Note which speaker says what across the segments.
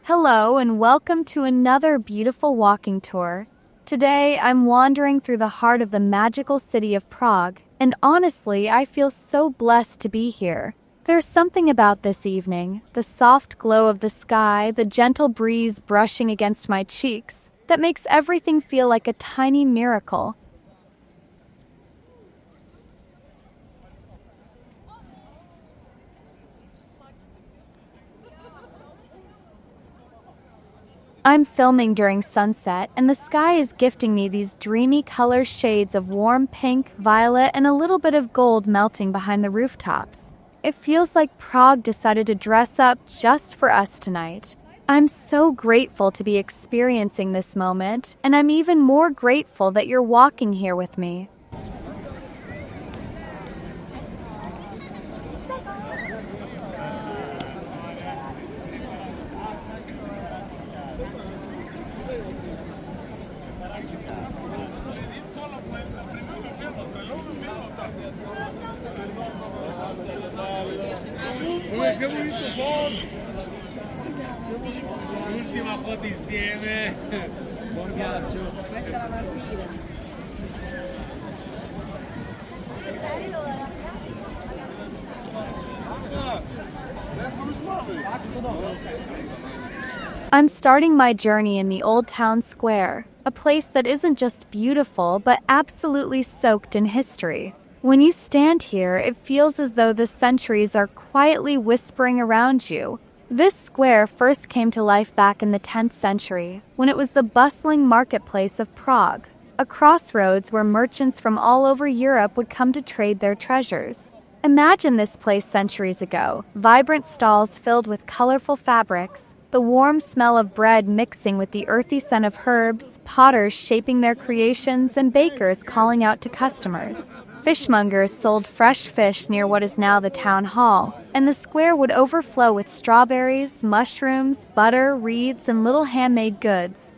Speaker 1: Hello and welcome to another beautiful walking tour. Today I'm wandering through the heart of the magical city of Prague, and honestly, I feel so blessed to be here. There's something about this evening, the soft glow of the sky, the gentle breeze brushing against my cheeks, that makes everything feel like a tiny miracle. I'm filming during sunset, and the sky is gifting me these dreamy color shades of warm pink, violet, and a little bit of gold melting behind the rooftops. It feels like Prague decided to dress up just for us tonight. I'm so grateful to be experiencing this moment, and I'm even more grateful that you're walking here with me.
Speaker 2: L'ultima foto insieme. Buon viaggio. Questa è la Martina.
Speaker 1: I'm starting my journey in the Old Town Square, a place that isn't just beautiful but absolutely soaked in history. When you stand here, it feels as though the centuries are quietly whispering around you. This square first came to life back in the 10th century, when it was the bustling marketplace of Prague, a crossroads where merchants from all over Europe would come to trade their treasures. Imagine this place centuries ago, vibrant stalls filled with colorful fabrics, the warm smell of bread mixing with the earthy scent of herbs, potters shaping their creations, and bakers calling out to customers. Fishmongers sold fresh fish near what is now the town hall, and the square would overflow with strawberries, mushrooms, butter, reeds, and little handmade goods.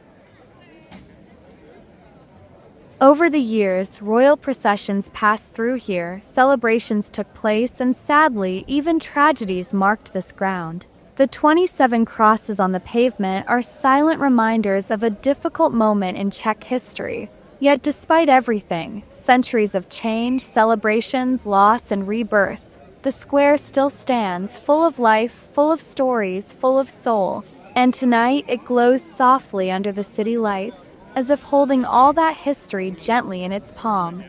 Speaker 1: Over the years, royal processions passed through here, celebrations took place, and sadly, even tragedies marked this ground. The 27 crosses on the pavement are silent reminders of a difficult moment in Czech history. Yet despite everything, centuries of change, celebrations, loss, and rebirth, the square still stands, full of life, full of stories, full of soul. And tonight, it glows softly under the city lights, as if holding all that history gently in its palm.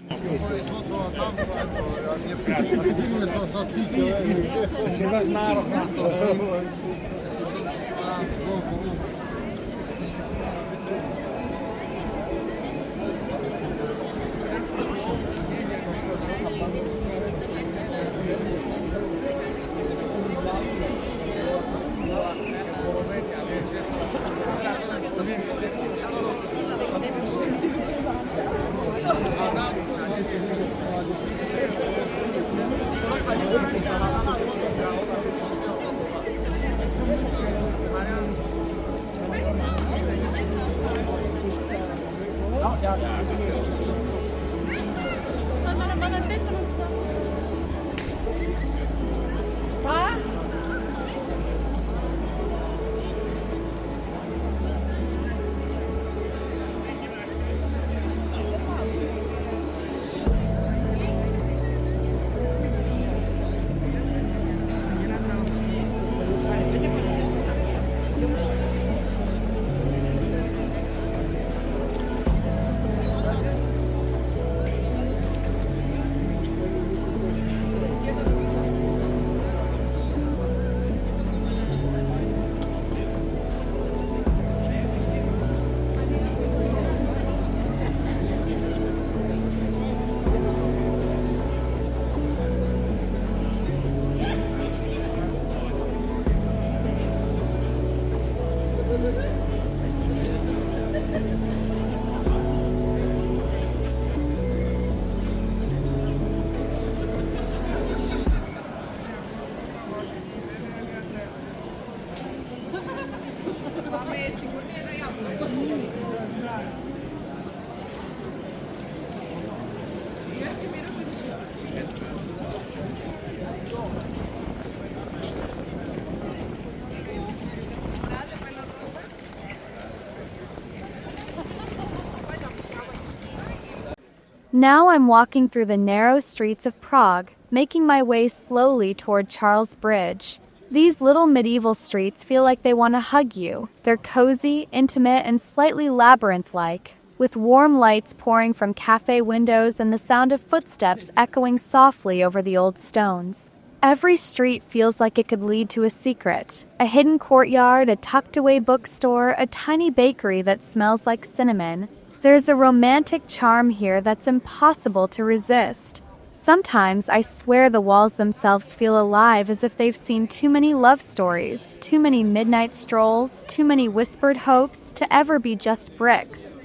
Speaker 1: Now I'm walking through the narrow streets of Prague, making my way slowly toward Charles Bridge. These little medieval streets feel like they want to hug you. They're cozy, intimate, and slightly labyrinth-like, with warm lights pouring from cafe windows and the sound of footsteps echoing softly over the old stones. Every street feels like it could lead to a secret. A hidden courtyard, a tucked-away bookstore, a tiny bakery that smells like cinnamon. There's a romantic charm here that's impossible to resist. Sometimes I swear the walls themselves feel alive, as if they've seen too many love stories, too many midnight strolls, too many whispered hopes to ever be just bricks.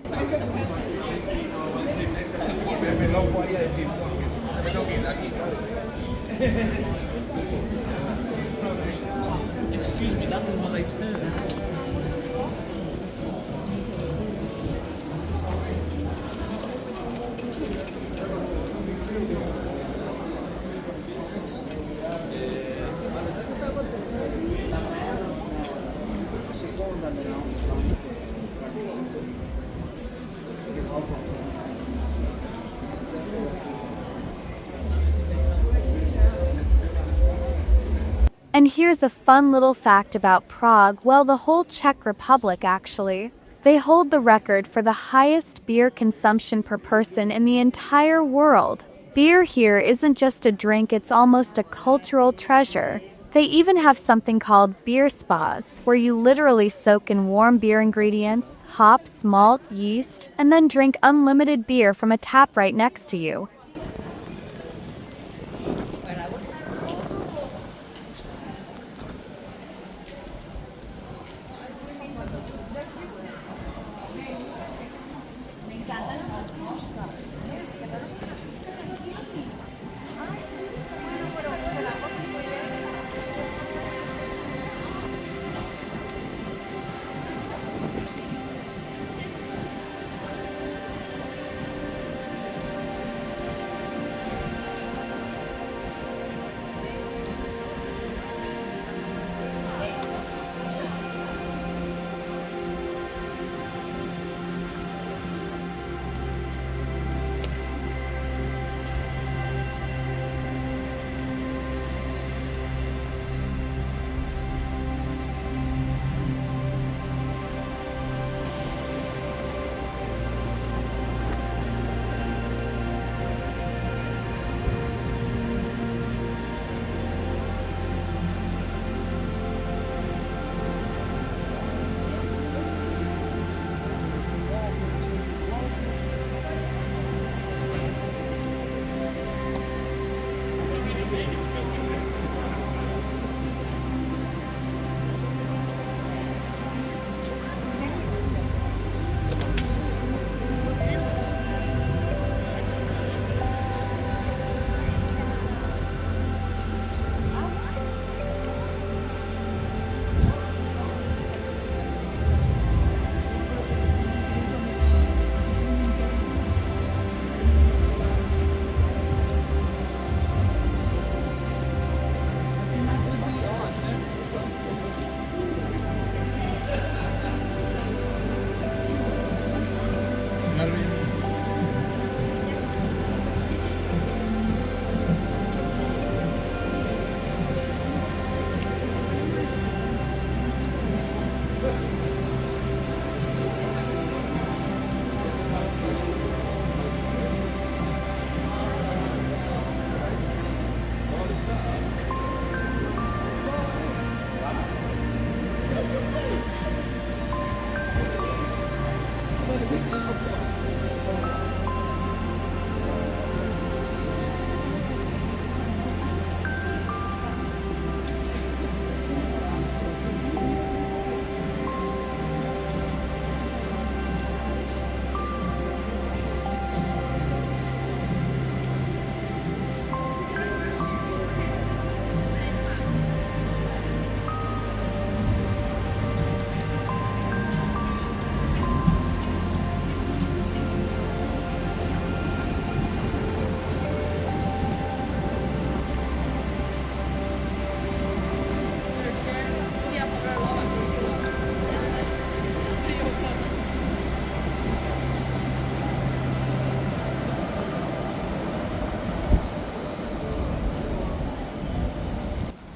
Speaker 2: Excuse me, that was what I turned.
Speaker 1: And here's a fun little fact about Prague, well, the whole Czech Republic actually. They hold the record for the highest beer consumption per person in the entire world. Beer here isn't just a drink, it's almost a cultural treasure. They even have something called beer spas, where you literally soak in warm beer ingredients, hops, malt, yeast, and then drink unlimited beer from a tap right next to you.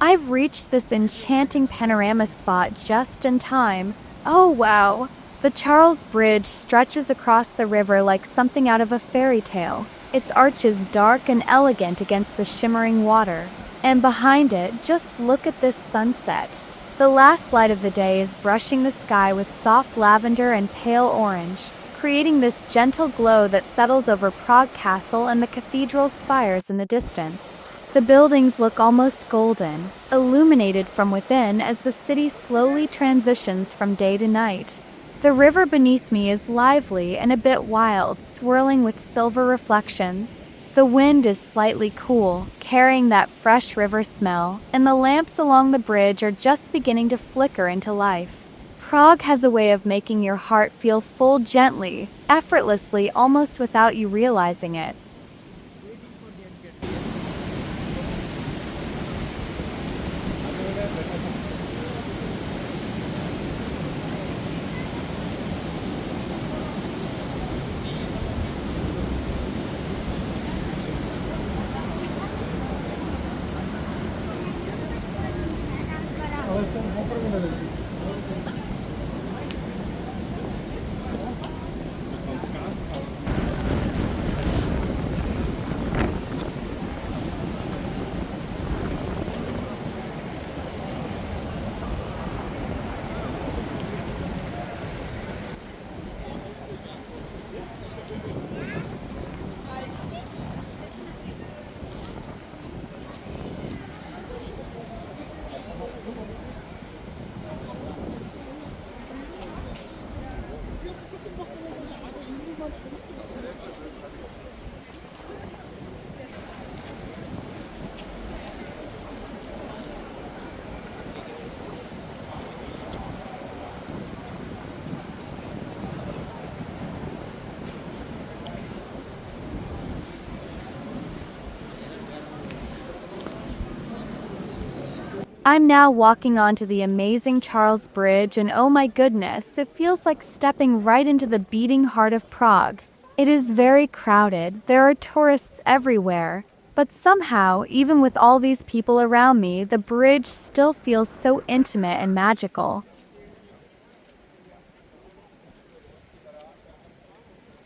Speaker 1: I've reached this enchanting panorama spot just in time. Oh wow! The Charles Bridge stretches across the river like something out of a fairy tale, its arches dark and elegant against the shimmering water. And behind it, just look at this sunset. The last light of the day is brushing the sky with soft lavender and pale orange, creating this gentle glow that settles over Prague Castle and the cathedral spires in the distance. The buildings look almost golden, illuminated from within as the city slowly transitions from day to night. The river beneath me is lively and a bit wild, swirling with silver reflections. The wind is slightly cool, carrying that fresh river smell, and the lamps along the bridge are just beginning to flicker into life. Prague has a way of making your heart feel full gently, effortlessly, almost without you realizing it. I'm now walking onto the amazing Charles Bridge, and oh my goodness, it feels like stepping right into the beating heart of Prague. It is very crowded, there are tourists everywhere, but somehow, even with all these people around me, the bridge still feels so intimate and magical.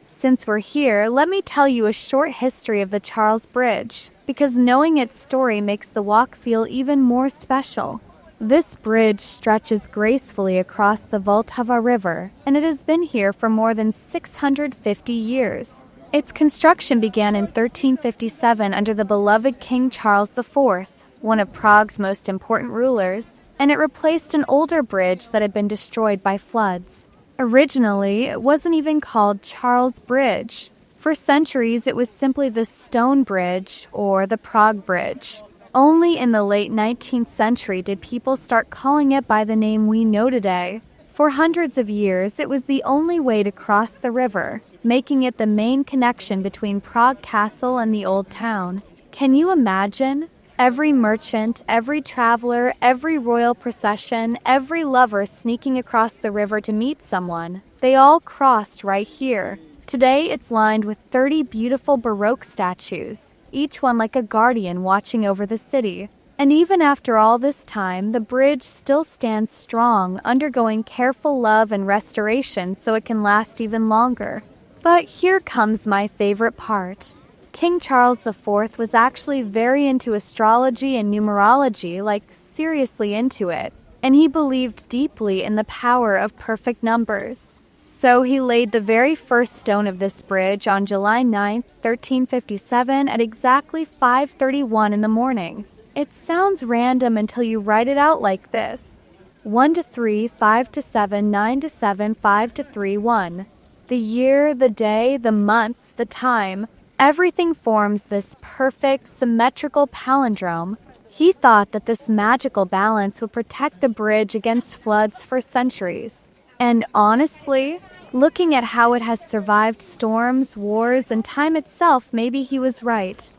Speaker 1: Since we're here, let me tell you a short history of the Charles Bridge, because knowing its story makes the walk feel even more special. This bridge stretches gracefully across the Vltava River, and it has been here for more than 650 years. Its construction began in 1357 under the beloved King Charles IV, one of Prague's most important rulers, and it replaced an older bridge that had been destroyed by floods. Originally, it wasn't even called Charles Bridge. For centuries, it was simply the Stone Bridge or the Prague Bridge. Only in the late 19th century did people start calling it by the name we know today. For hundreds of years, it was the only way to cross the river, making it the main connection between Prague Castle and the Old Town. Can you imagine? Every merchant, every traveler, every royal procession, every lover sneaking across the river to meet someone, they all crossed right here. Today, it's lined with 30 beautiful Baroque statues, each one like a guardian watching over the city. And even after all this time, the bridge still stands strong, undergoing careful love and restoration so it can last even longer. But here comes my favorite part. King Charles IV was actually very into astrology and numerology, like seriously into it, and he believed deeply in the power of perfect numbers. So he laid the very first stone of this bridge on July 9, 1357 at exactly 5:31 in the morning. It sounds random until you write it out like this: 1 to 3, 5 to 7, 9 to 7, 5 to 3, 1. The year, the day, the month, the time, everything forms this perfect, symmetrical palindrome. He thought that this magical balance would protect the bridge against floods for centuries. And honestly, looking at how it has survived storms, wars, and time itself, maybe he was right.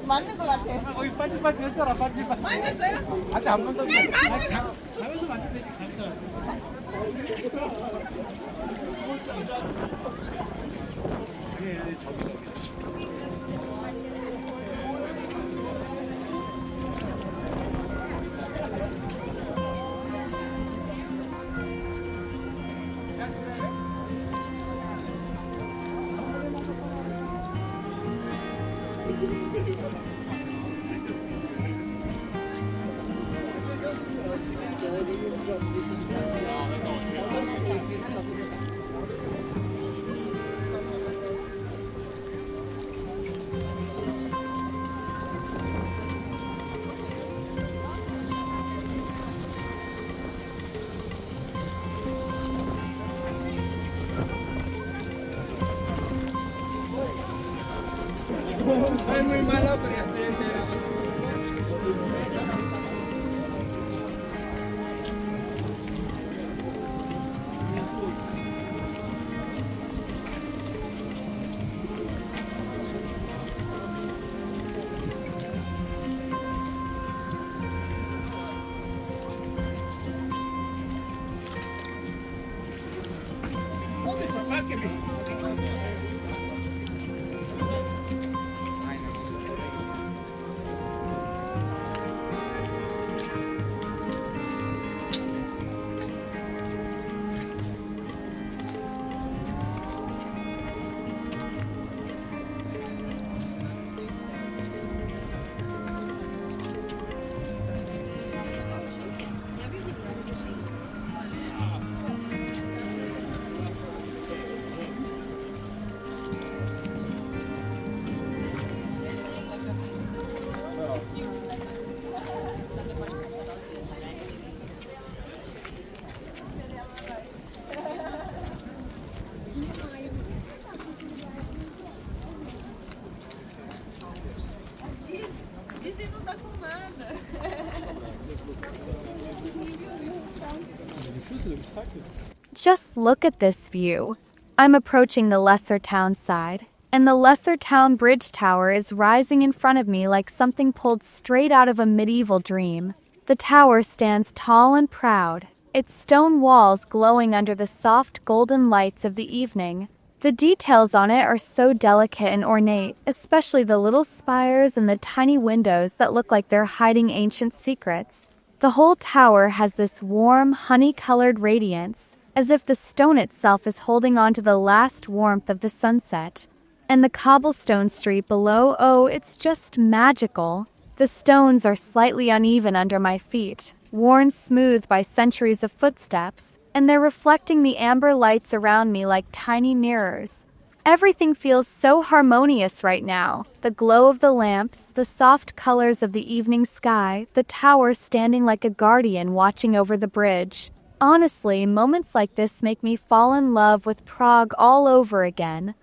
Speaker 3: 맞는 것 같아.
Speaker 2: 거기 빠지빠지 했잖아, 빠지빠지.
Speaker 3: 맞았어요?
Speaker 2: 아직 안 만졌네. Soy muy malo, pero ya estoy entero.
Speaker 3: Ele não tá com nada.
Speaker 1: Just look at this view. I'm approaching the lesser town side, and the lesser town bridge tower is rising in front of me like something pulled straight out of a medieval dream. The tower stands tall and proud, its stone walls glowing under the soft golden lights of the evening. The details on it are so delicate and ornate, especially the little spires and the tiny windows that look like they're hiding ancient secrets. The whole tower has this warm, honey-colored radiance, as if the stone itself is holding on to the last warmth of the sunset. And the cobblestone street below, oh, it's just magical. The stones are slightly uneven under my feet, worn smooth by centuries of footsteps, and they're reflecting the amber lights around me like tiny mirrors. Everything feels so harmonious right now. The glow of the lamps, the soft colors of the evening sky, the tower standing like a guardian watching over the bridge. Honestly, moments like this make me fall in love with Prague all over again.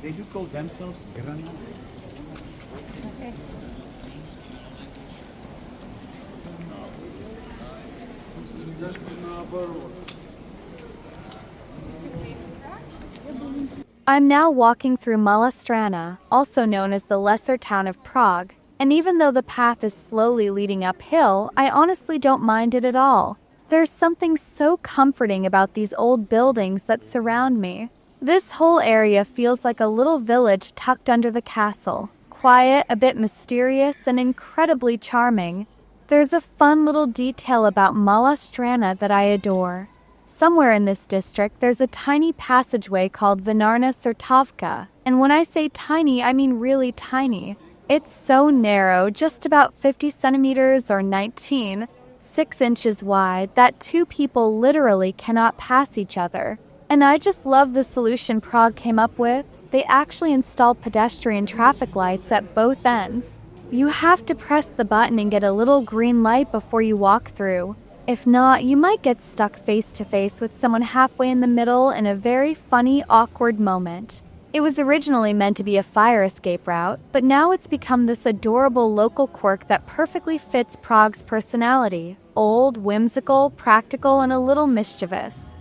Speaker 4: They do call themselves Granada.
Speaker 1: I'm now walking through Mala Strana, also known as the lesser town of Prague, and even though the path is slowly leading uphill, I honestly don't mind it at all. There's something so comforting about these old buildings that surround me. This whole area feels like a little village tucked under the castle. Quiet, a bit mysterious, and incredibly charming. There's a fun little detail about Mala Strana that I adore. Somewhere in this district, there's a tiny passageway called Vinarna Sertavka, and when I say tiny, I mean really tiny. It's so narrow, just about 50 centimeters or 6 inches wide, that two people literally cannot pass each other. And I just love the solution Prague came up with. They actually installed pedestrian traffic lights at both ends. You have to press the button and get a little green light before you walk through. If not, you might get stuck face to face with someone halfway in the middle in a very funny, awkward moment. It was originally meant to be a fire escape route, but now it's become this adorable local quirk that perfectly fits Prague's personality. Old, whimsical, practical, and a little mischievous.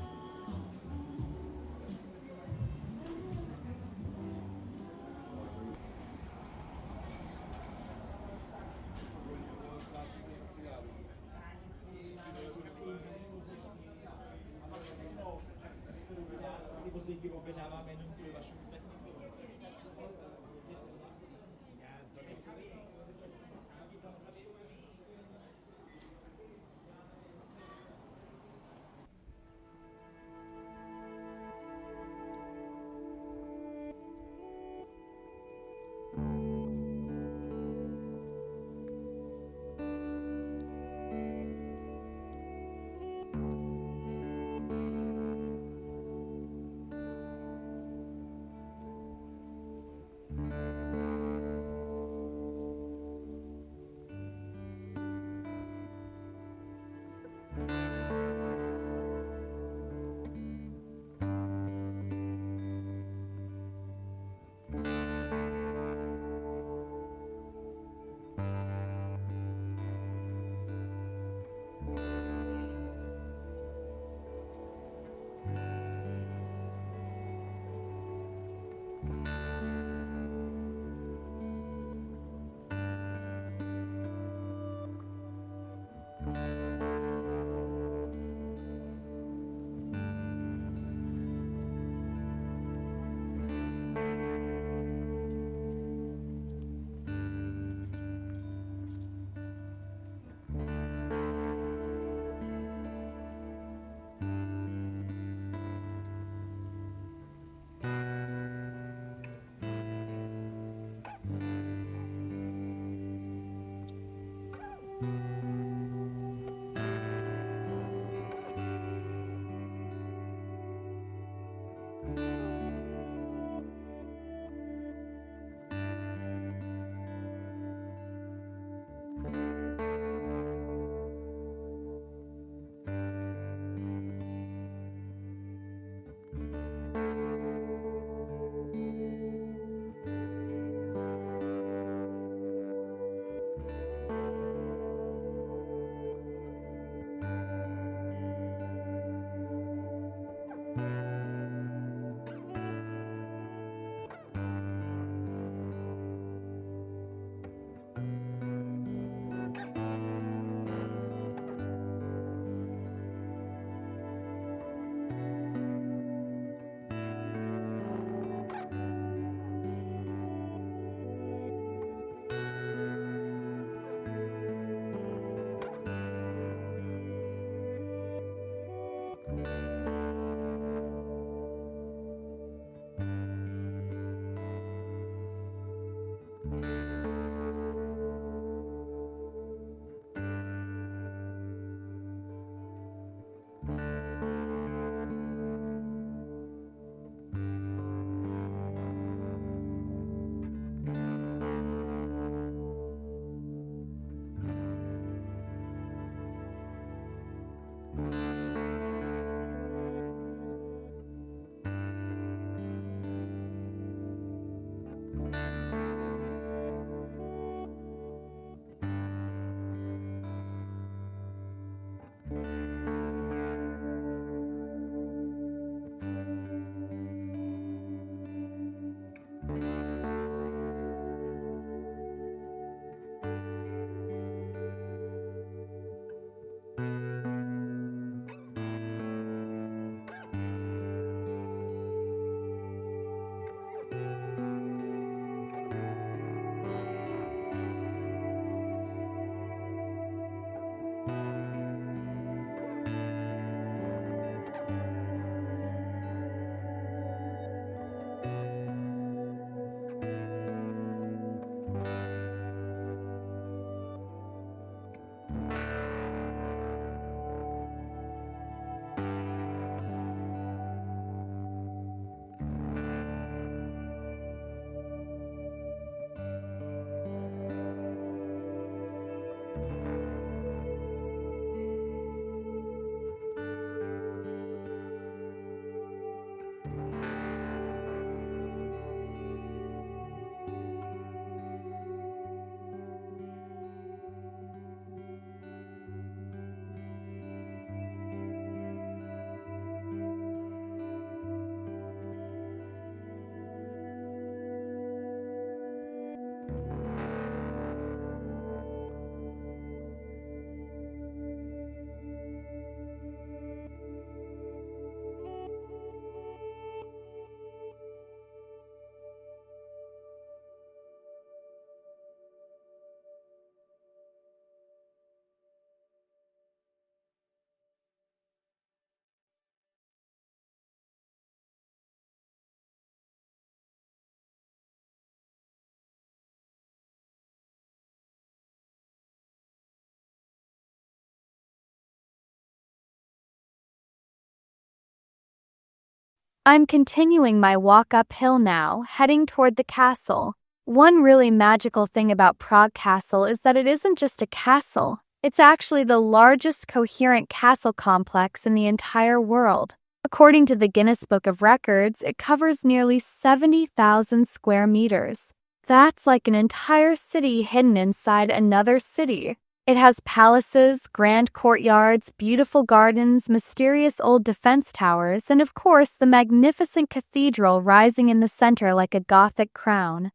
Speaker 1: I'm continuing my walk uphill now, heading toward the castle. One really magical thing about Prague Castle is that it isn't just a castle. It's actually the largest coherent castle complex in the entire world. According to the Guinness Book of Records, it covers nearly 70,000 square meters. That's like an entire city hidden inside another city. It has palaces, grand courtyards, beautiful gardens, mysterious old defense towers, and of course the magnificent cathedral rising in the center like a Gothic crown.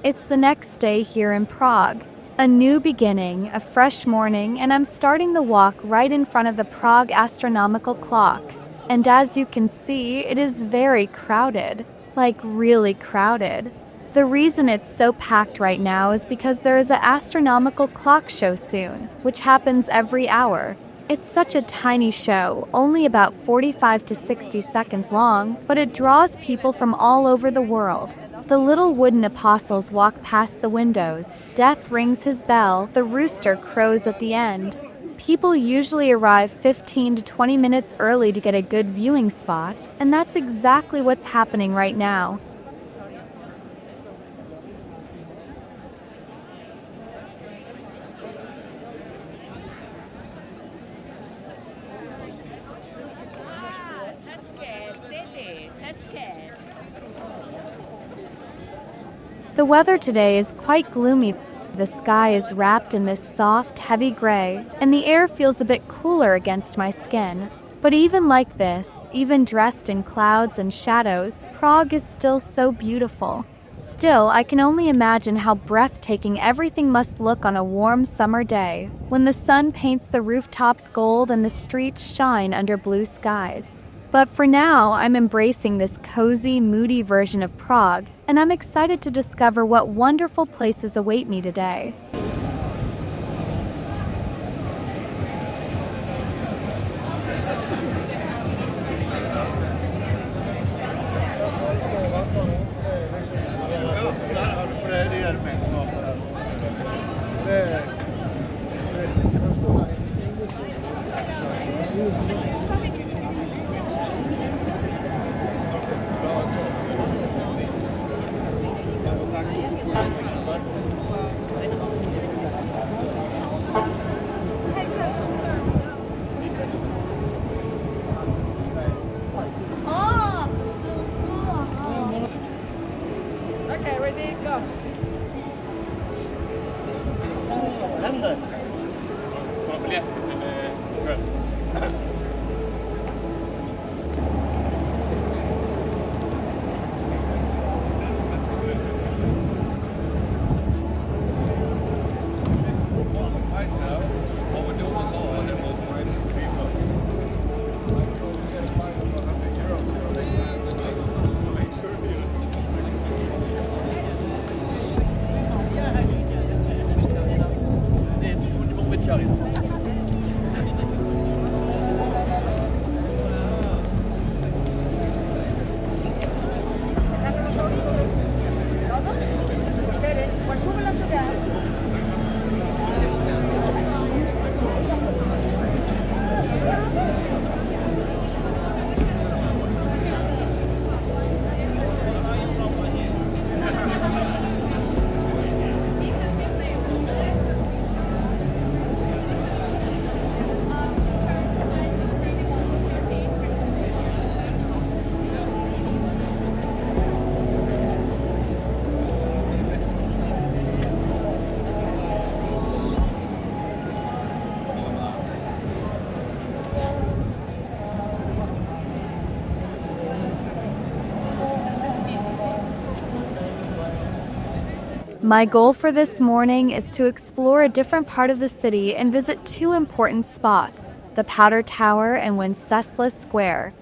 Speaker 1: It's the next day here in Prague. A new beginning, a fresh morning, and I'm starting the walk right in front of the Prague Astronomical Clock. And as you can see, it is very crowded, like really crowded. The reason it's so packed right now is because there is an astronomical clock show soon, which happens every hour. It's such a tiny show, only about 45 to 60 seconds long, but it draws people from all over the world. The little wooden apostles walk past the windows. Death rings his bell, the rooster crows at the end. People usually arrive 15 to 20 minutes early to get a good viewing spot, and that's exactly what's happening right now. The weather today is quite gloomy. The sky is wrapped in this soft, heavy gray, and the air feels a bit cooler against my skin. But even like this, even dressed in clouds and shadows, Prague is still so beautiful. Still, I can only imagine how breathtaking everything must look on a warm summer day, when the sun paints the rooftops gold and the streets shine under blue skies. But for now, I'm embracing this cozy, moody version of Prague, and I'm excited to discover what wonderful places await me today.
Speaker 3: Okay, ready, go.
Speaker 1: My goal for this morning is to explore a different part of the city and visit two important spots, the Powder Tower and Wenceslas Square.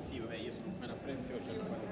Speaker 2: Sì, vabbè, io me la apprezzo, cioè lo fare.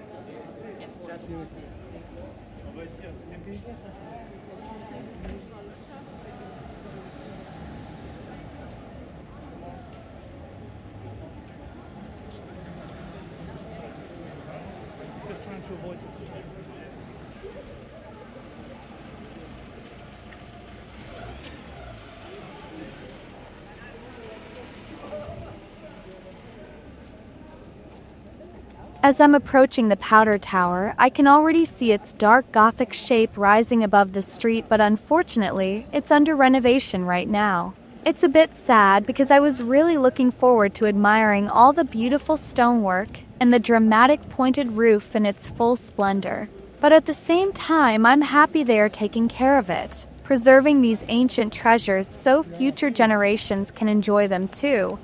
Speaker 1: As I'm approaching the Powder Tower, I can already see its dark Gothic shape rising above the street, but unfortunately, it's under renovation right now. It's a bit sad because I was really looking forward to admiring all the beautiful stonework and the dramatic pointed roof in its full splendor. But at the same time, I'm happy they are taking care of it, preserving these ancient treasures so future generations can enjoy them too.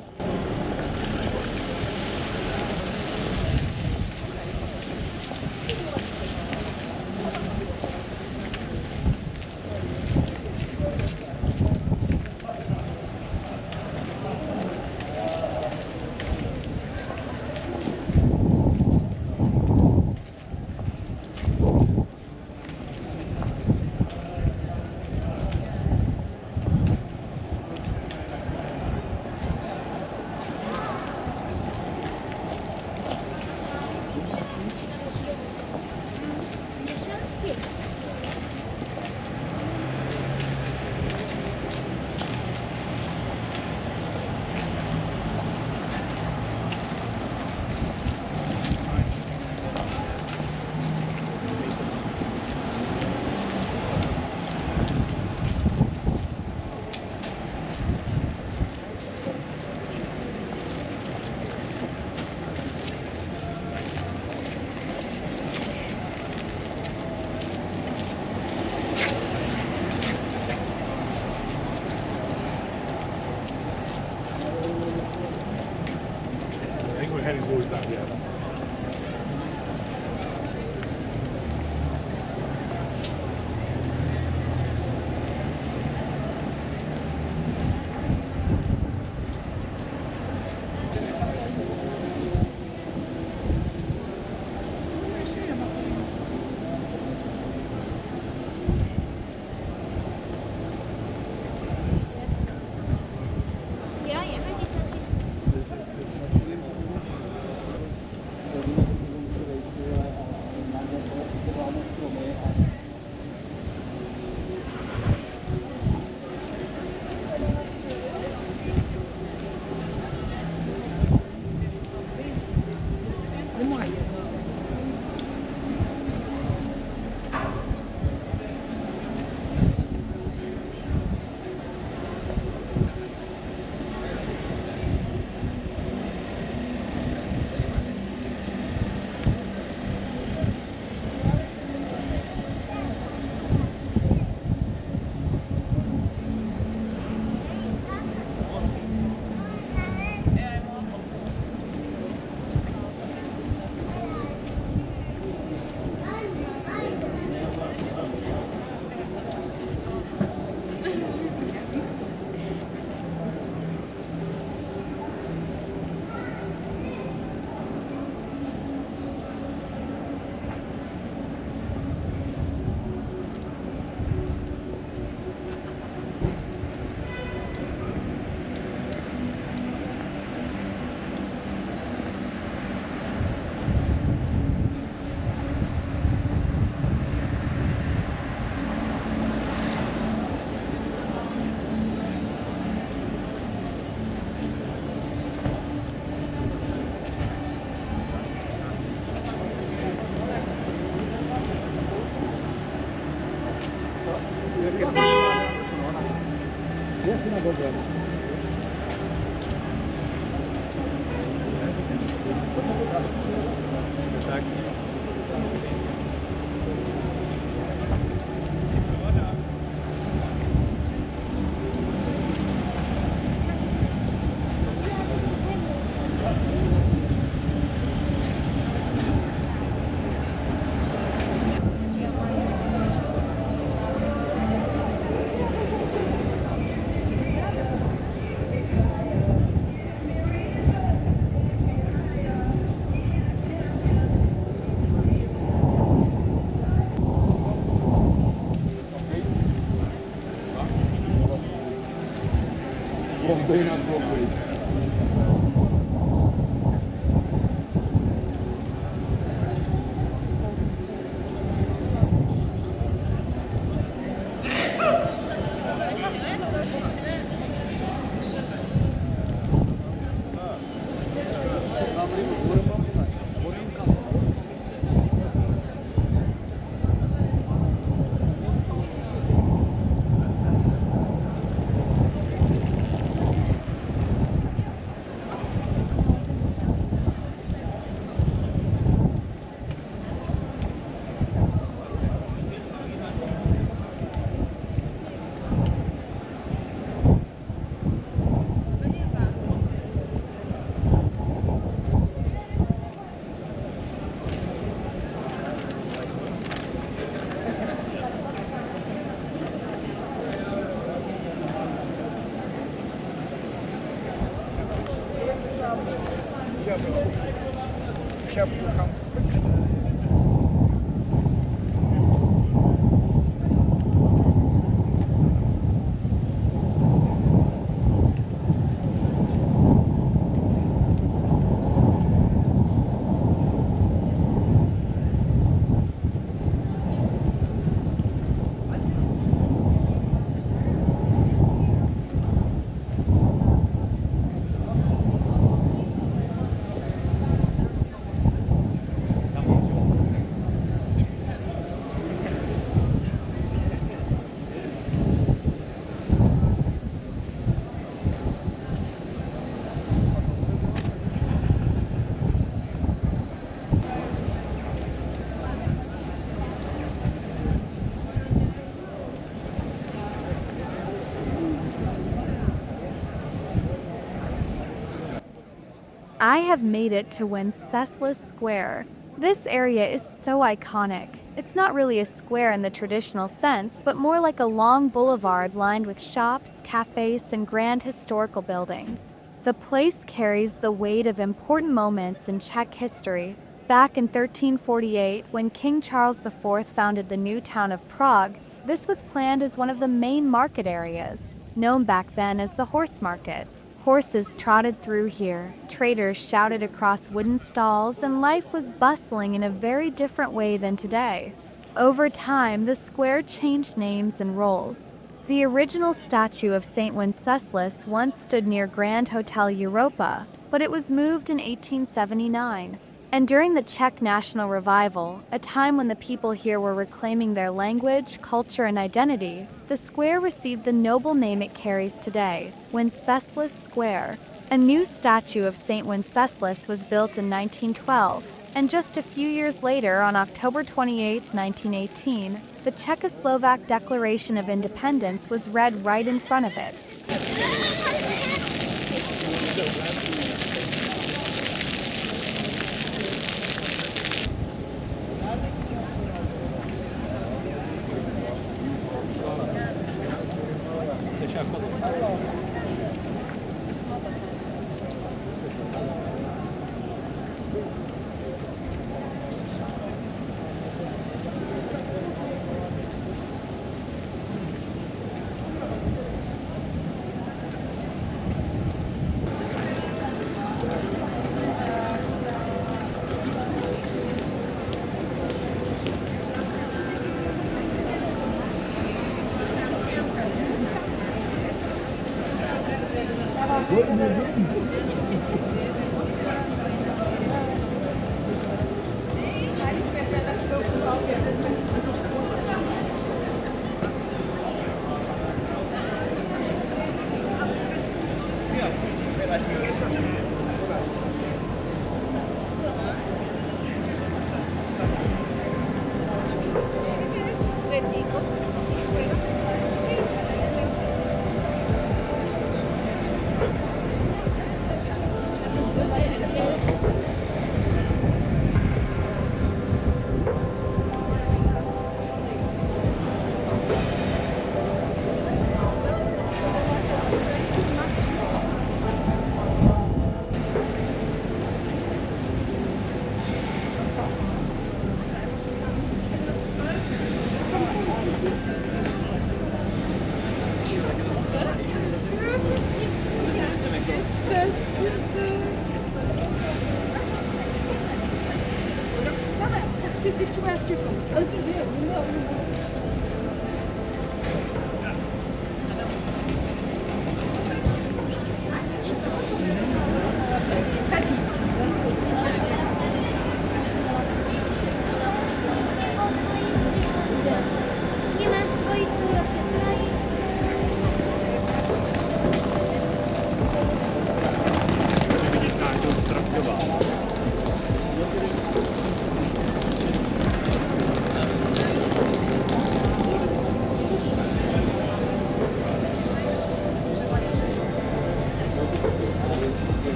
Speaker 1: I have made it to Wenceslas Square. This area is so iconic. It's not really a square in the traditional sense, but more like a long boulevard lined with shops, cafes, and grand historical buildings. The place carries the weight of important moments in Czech history. Back in 1348, when King Charles IV founded the new town of Prague, this was planned as one of the main market areas, known back then as the horse market. Horses trotted through here, traders shouted across wooden stalls, and life was bustling in a very different way than today. Over time, the square changed names and roles. The original statue of Saint Wenceslas once stood near Grand Hotel Europa, but it was moved in 1879. And during the Czech National Revival, a time when the people here were reclaiming their language, culture, and identity, the square received the noble name it carries today, Wenceslas Square. A new statue of Saint Wenceslas was built in 1912, and just a few years later, on October 28, 1918, the Czechoslovak Declaration of Independence was read right in front of it.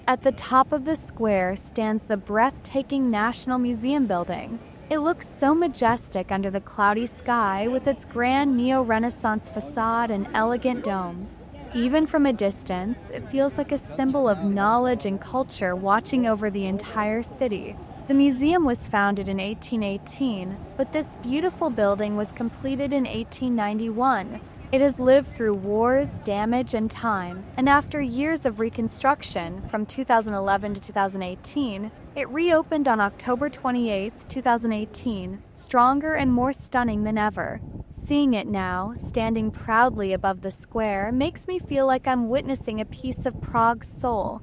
Speaker 1: At the top of the square stands the breathtaking National Museum building. It looks so majestic under the cloudy sky with its grand neo-Renaissance facade and elegant domes. Even from a distance, it feels like a symbol of knowledge and culture watching over the entire city. The museum was founded in 1818, but this beautiful building was completed in 1891. It has lived through wars, damage, and time, and after years of reconstruction, from 2011 to 2018, it reopened on October 28, 2018, stronger and more stunning than ever. Seeing it now, standing proudly above the square, makes me feel like I'm witnessing a piece of Prague's soul.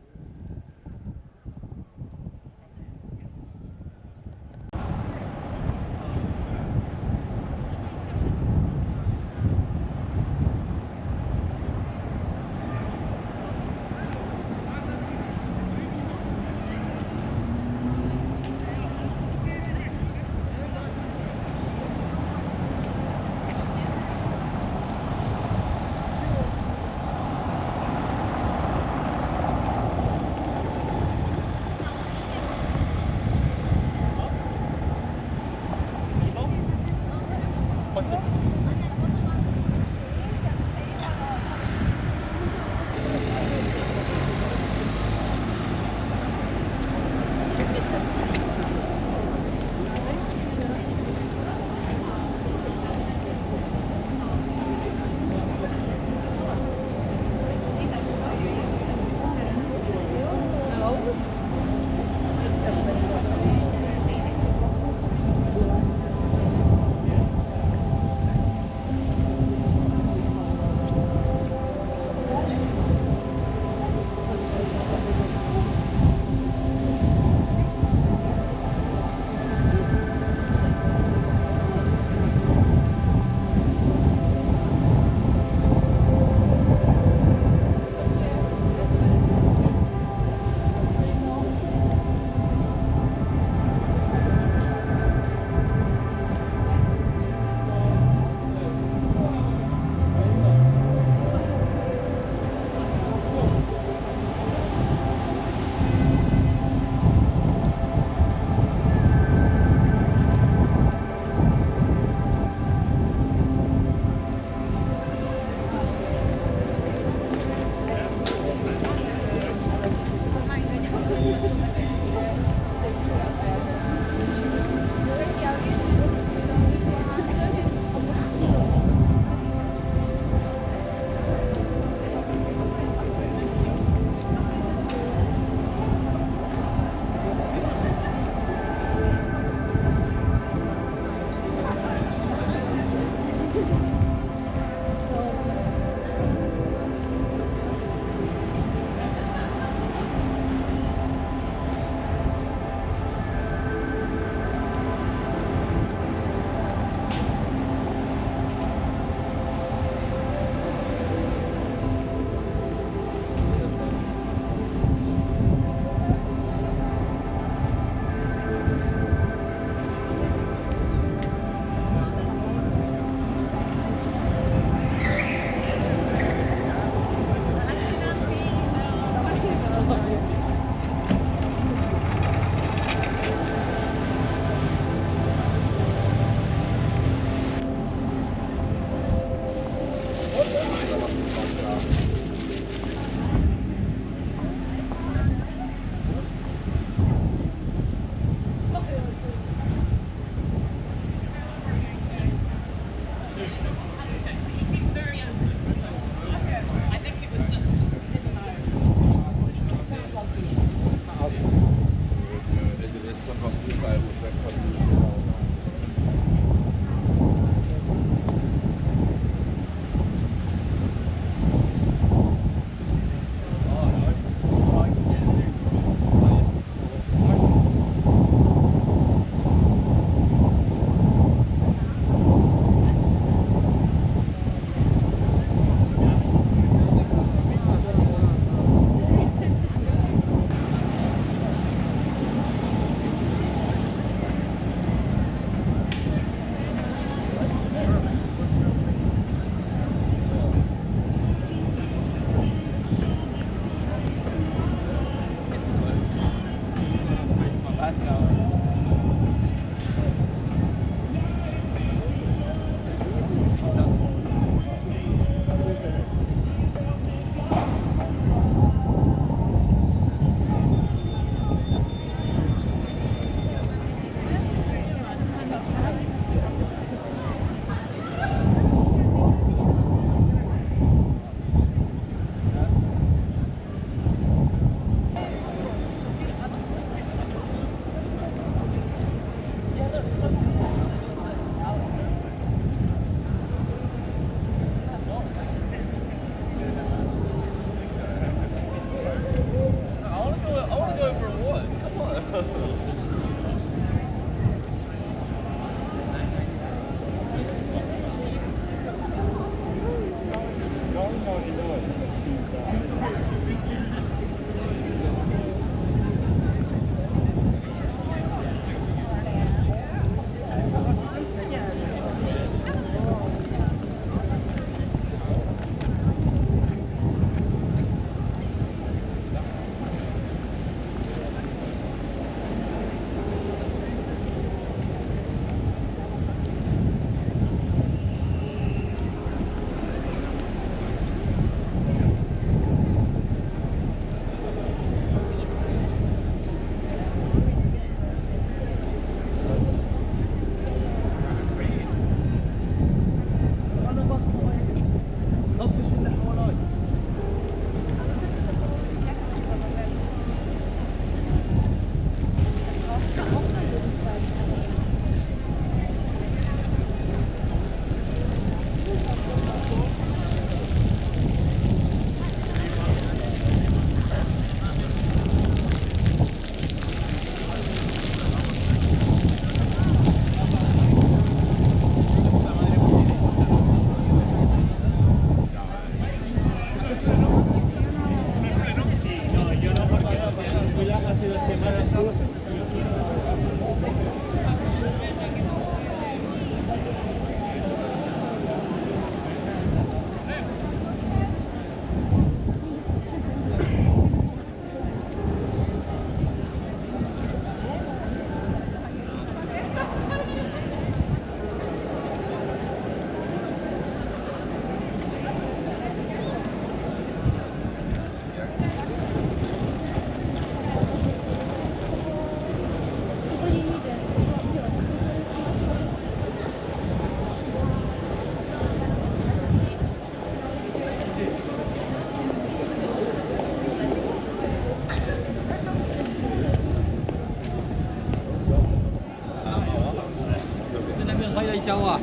Speaker 4: 话，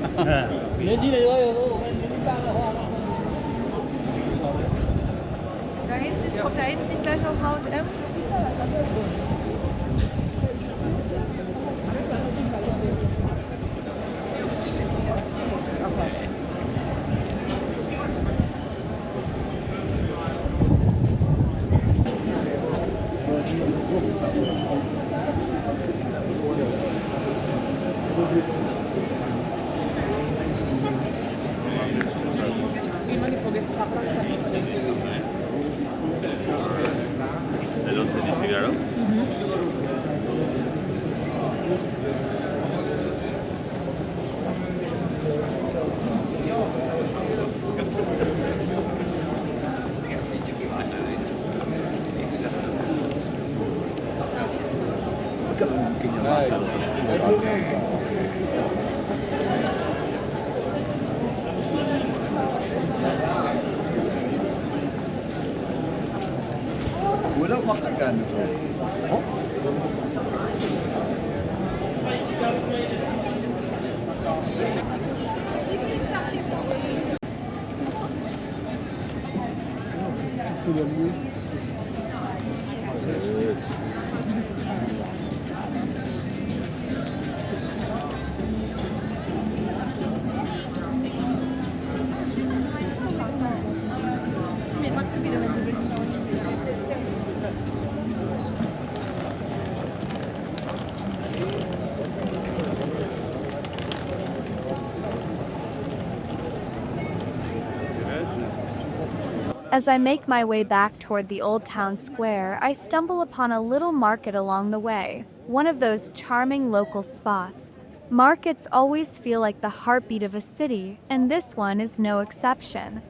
Speaker 4: 年轻的时候有时候我们年纪大的话，Da
Speaker 3: hinten ist, kommt da hinten nicht gleich noch H&M?
Speaker 2: El 11 dice, claro.
Speaker 5: Urlaub macht er gerne.
Speaker 1: As I make my way back toward the old town square, I stumble upon a little market along the way, one of those charming local spots. Markets always feel like the heartbeat of a city, and this one is no exception.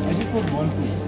Speaker 4: I just want one piece.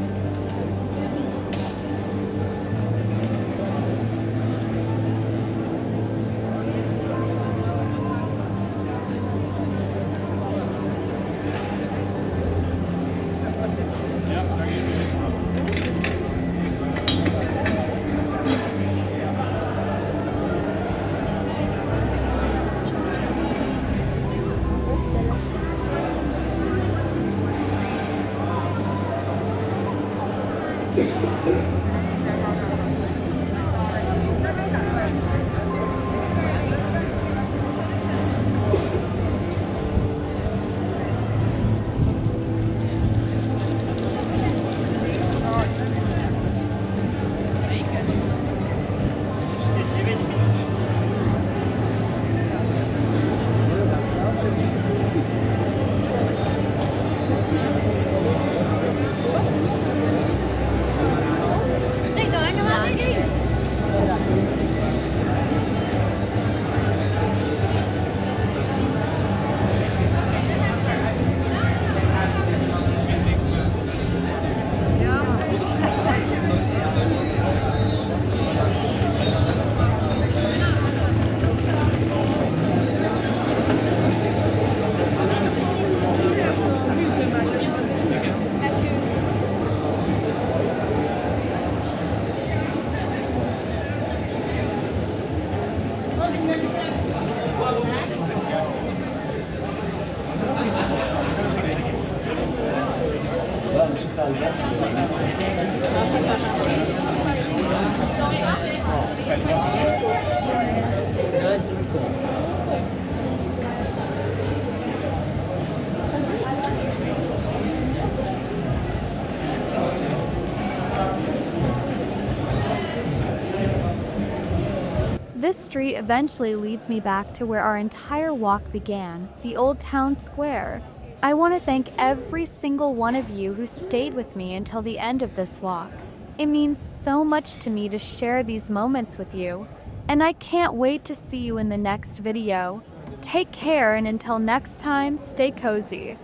Speaker 1: street eventually leads me back to where our entire walk began, the old town square. I want to thank every single one of you who stayed with me until the end of this walk. It means so much to me to share these moments with you, and I can't wait to see you in the next video. Take care, and until next time, stay cozy.